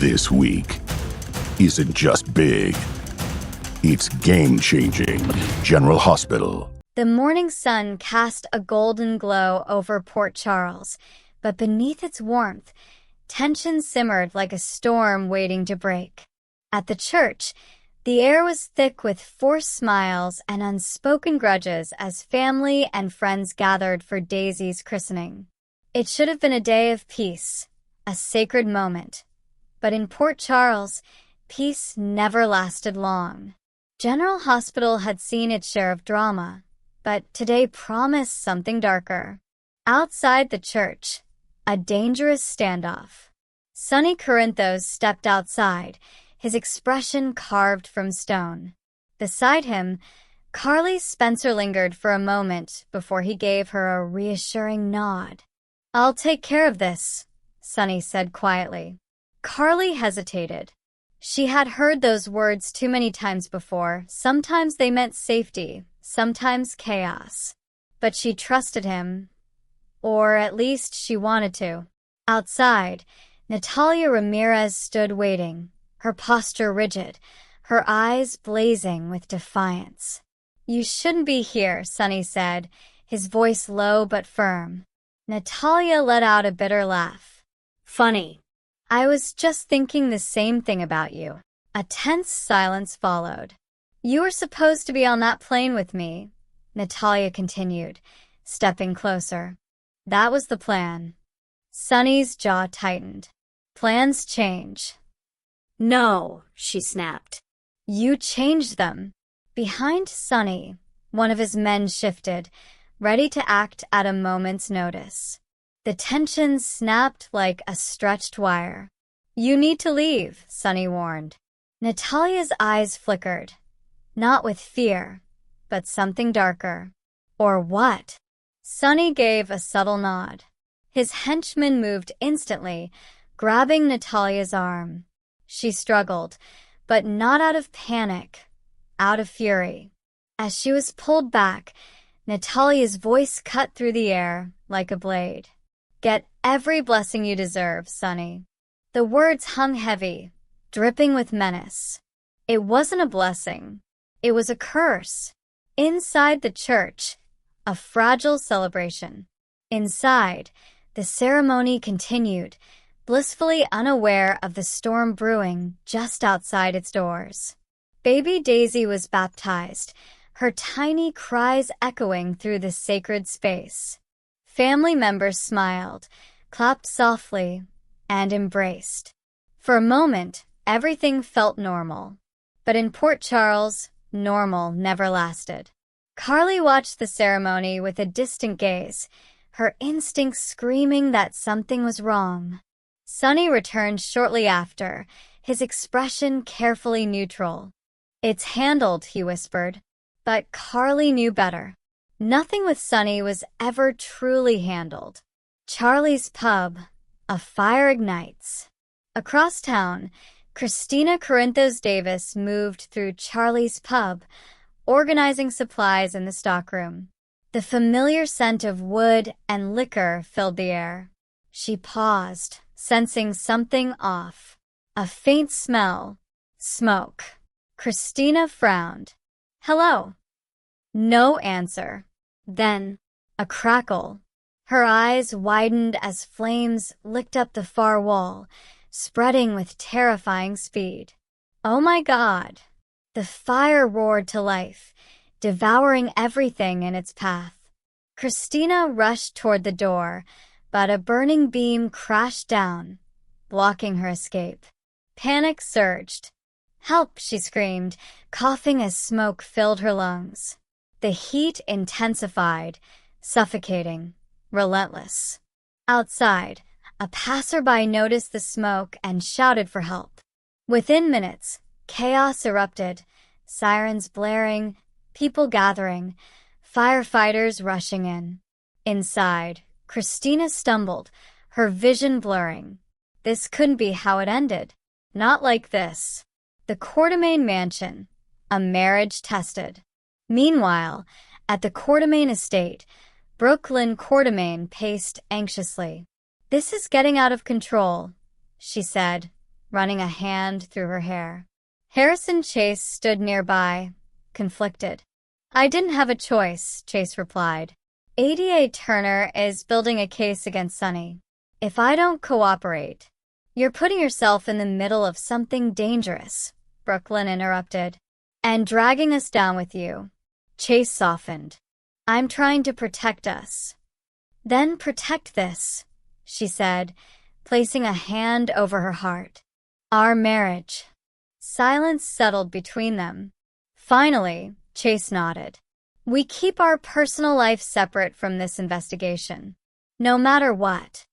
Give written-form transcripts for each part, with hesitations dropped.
This week isn't just big, it's game-changing. General Hospital. The morning sun cast a golden glow over Port Charles, but beneath its warmth, tension simmered like a storm waiting to break. At the church, the air was thick with forced smiles and unspoken grudges as family and friends gathered for Daisy's christening. It should have been a day of peace, a sacred moment. But in Port Charles, peace never lasted long. General Hospital had seen its share of drama, but today promised something darker. Outside the church, a dangerous standoff. Sonny Corinthos stepped outside, his expression carved from stone. Beside him, Carly Spencer lingered for a moment before he gave her a reassuring nod. "I'll take care of this," Sonny said quietly. Carly hesitated. She had heard those words too many times before. Sometimes they meant safety, sometimes chaos. But she trusted him, or at least she wanted to. Outside, Natalia Ramirez stood waiting, her posture rigid, her eyes blazing with defiance. "You shouldn't be here," Sonny said, his voice low but firm. Natalia let out a bitter laugh. "Funny. I was just thinking the same thing about you." A tense silence followed. "You were supposed to be on that plane with me," Natalia continued, stepping closer. "That was the plan." Sonny's jaw tightened. "Plans change." "No," she snapped. "You changed them." Behind Sonny, one of his men shifted, ready to act at a moment's notice. The tension snapped like a stretched wire. "You need to leave," Sonny warned. Natalia's eyes flickered, not with fear, but something darker. "Or what?" Sonny gave a subtle nod. His henchman moved instantly, grabbing Natalia's arm. She struggled, but not out of panic, out of fury. As she was pulled back, Natalia's voice cut through the air like a blade. "Get every blessing you deserve, Sonny." The words hung heavy, dripping with menace. It wasn't a blessing. It was a curse. Inside the church, a fragile celebration. Inside, the ceremony continued, blissfully unaware of the storm brewing just outside its doors. Baby Daisy was baptized, her tiny cries echoing through the sacred space. Family members smiled, clapped softly, and embraced. For a moment, everything felt normal. But in Port Charles, normal never lasted. Carly watched the ceremony with a distant gaze, her instincts screaming that something was wrong. Sonny returned shortly after, his expression carefully neutral. "It's handled," he whispered. But Carly knew better. Nothing with Sonny was ever truly handled. Charlie's pub, a fire ignites. Across town, Kristina Corinthos-Davis moved through Charlie's pub, organizing supplies in the stockroom. The familiar scent of wood and liquor filled the air. She paused, sensing something off. A faint smell. Smoke. Kristina frowned. "Hello." No answer. Then, a crackle. Her eyes widened as flames licked up the far wall, spreading with terrifying speed. "Oh my God!" The fire roared to life, devouring everything in its path. Kristina rushed toward the door, but a burning beam crashed down, blocking her escape. Panic surged. "Help!" she screamed, coughing as smoke filled her lungs. The heat intensified, suffocating, relentless. Outside, a passerby noticed the smoke and shouted for help. Within minutes, chaos erupted, sirens blaring, people gathering, firefighters rushing in. Inside, Kristina stumbled, her vision blurring. This couldn't be how it ended. Not like this. The Courtemain mansion, a marriage tested. Meanwhile, at the Courtemain estate, Brooklyn Courtemain paced anxiously. "This is getting out of control," she said, running a hand through her hair. Harrison Chase stood nearby, conflicted. I didn't have a choice, Chase replied. ADA Turner is building a case against Sonny. If I don't cooperate, you're putting yourself in the middle of something dangerous, Brooklyn interrupted. And dragging us down with you. Chase softened. I'm trying to protect us. Then protect this, she said, placing a hand over her heart. Our marriage. Silence settled between them. Finally, Chase nodded. We keep our personal life separate from this investigation. No matter what.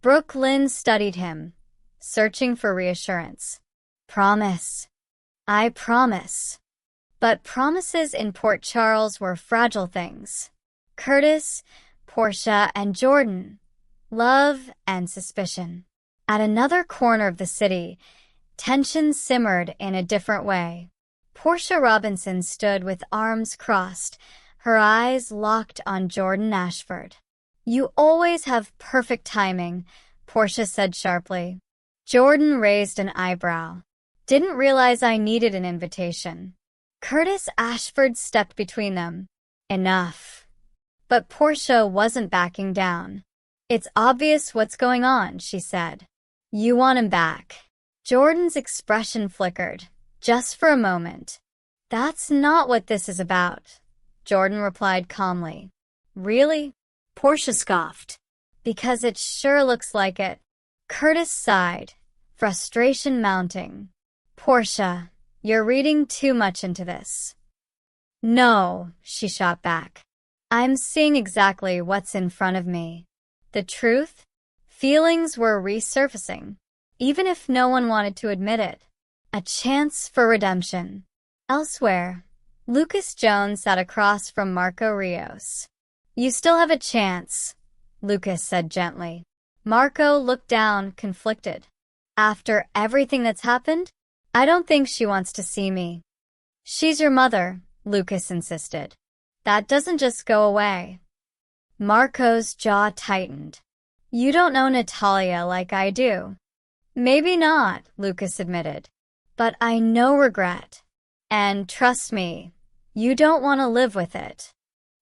Brooklyn studied him, searching for reassurance. Promise. I promise. But promises in Port Charles were fragile things. Curtis, Portia, and Jordan. Love and suspicion. At another corner of the city, tension simmered in a different way. Portia Robinson stood with arms crossed, her eyes locked on Jordan Ashford. You always have perfect timing, Portia said sharply. Jordan raised an eyebrow. Didn't realize I needed an invitation. Curtis Ashford stepped between them. Enough. But Portia wasn't backing down. It's obvious what's going on, she said. You want him back. Jordan's expression flickered, just for a moment. That's not what this is about, Jordan replied calmly. Really? Portia scoffed. Because it sure looks like it. Curtis sighed, frustration mounting. Portia, you're reading too much into this. No, she shot back. I'm seeing exactly what's in front of me. The truth? Feelings were resurfacing, even if no one wanted to admit it. A chance for redemption. Elsewhere, Lucas Jones sat across from Marco Rios. You still have a chance, Lucas said gently. Marco looked down, conflicted. After everything that's happened, I don't think she wants to see me. She's your mother, Lucas insisted. That doesn't just go away. Marco's jaw tightened. You don't know Natalia like I do. Maybe not, Lucas admitted. But I know regret. And trust me, you don't want to live with it.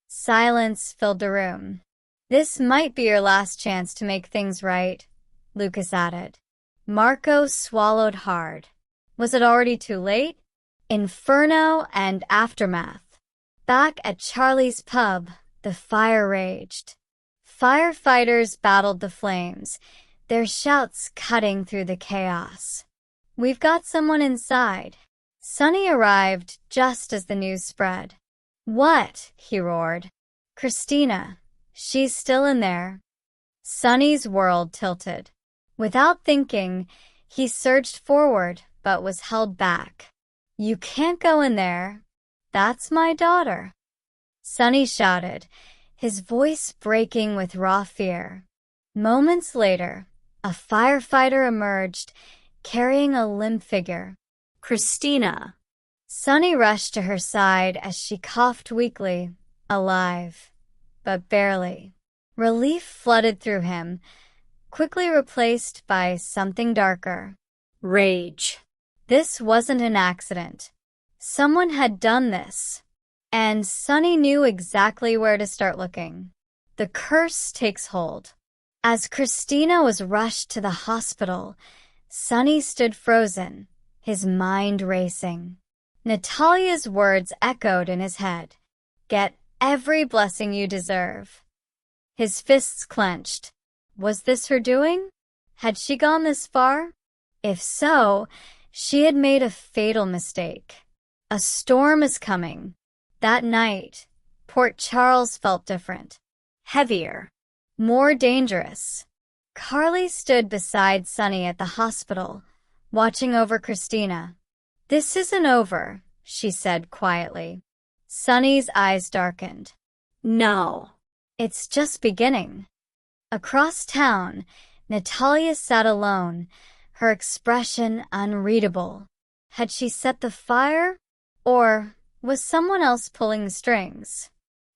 Silence filled the room. This might be your last chance to make things right, Lucas added. Marco swallowed hard. Was it already too late? Inferno and aftermath. Back at Charlie's pub, the fire raged. Firefighters battled the flames, their shouts cutting through the chaos. We've got someone inside. Sonny arrived just as the news spread. What? He roared. Kristina. She's still in there. Sonny's world tilted. Without thinking, he surged forward, but was held back. You can't go in there. That's my daughter. Sonny shouted, his voice breaking with raw fear. Moments later, a firefighter emerged, carrying a limp figure. Kristina. Sonny rushed to her side as she coughed weakly, alive, but barely. Relief flooded through him, quickly replaced by something darker. Rage. This wasn't an accident. Someone had done this. And Sonny knew exactly where to start looking. The curse takes hold. As Kristina was rushed to the hospital, Sonny stood frozen, his mind racing. Natalia's words echoed in his head. Get every blessing you deserve. His fists clenched. Was this her doing? Had she gone this far? If so, she had made a fatal mistake. A storm is coming. That night, Port Charles felt different. Heavier. More dangerous. Carly stood beside Sonny at the hospital, watching over Kristina. This isn't over, she said quietly. Sonny's eyes darkened. No. It's just beginning. Across town, Natalia sat alone, her expression unreadable. Had she set the fire? Or was someone else pulling the strings?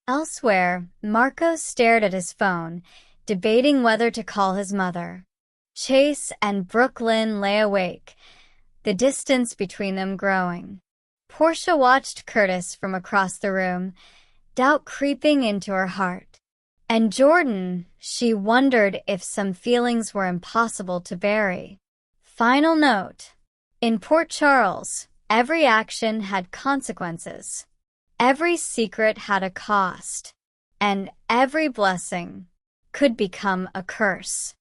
Elsewhere, Marco stared at his phone, debating whether to call his mother. Chase and Brooklyn lay awake, the distance between them growing. Portia watched Curtis from across the room, doubt creeping into her heart. And Jordan, she wondered if some feelings were impossible to bury. Final note. In Port Charles, every action had consequences. Every secret had a cost. And every blessing could become a curse.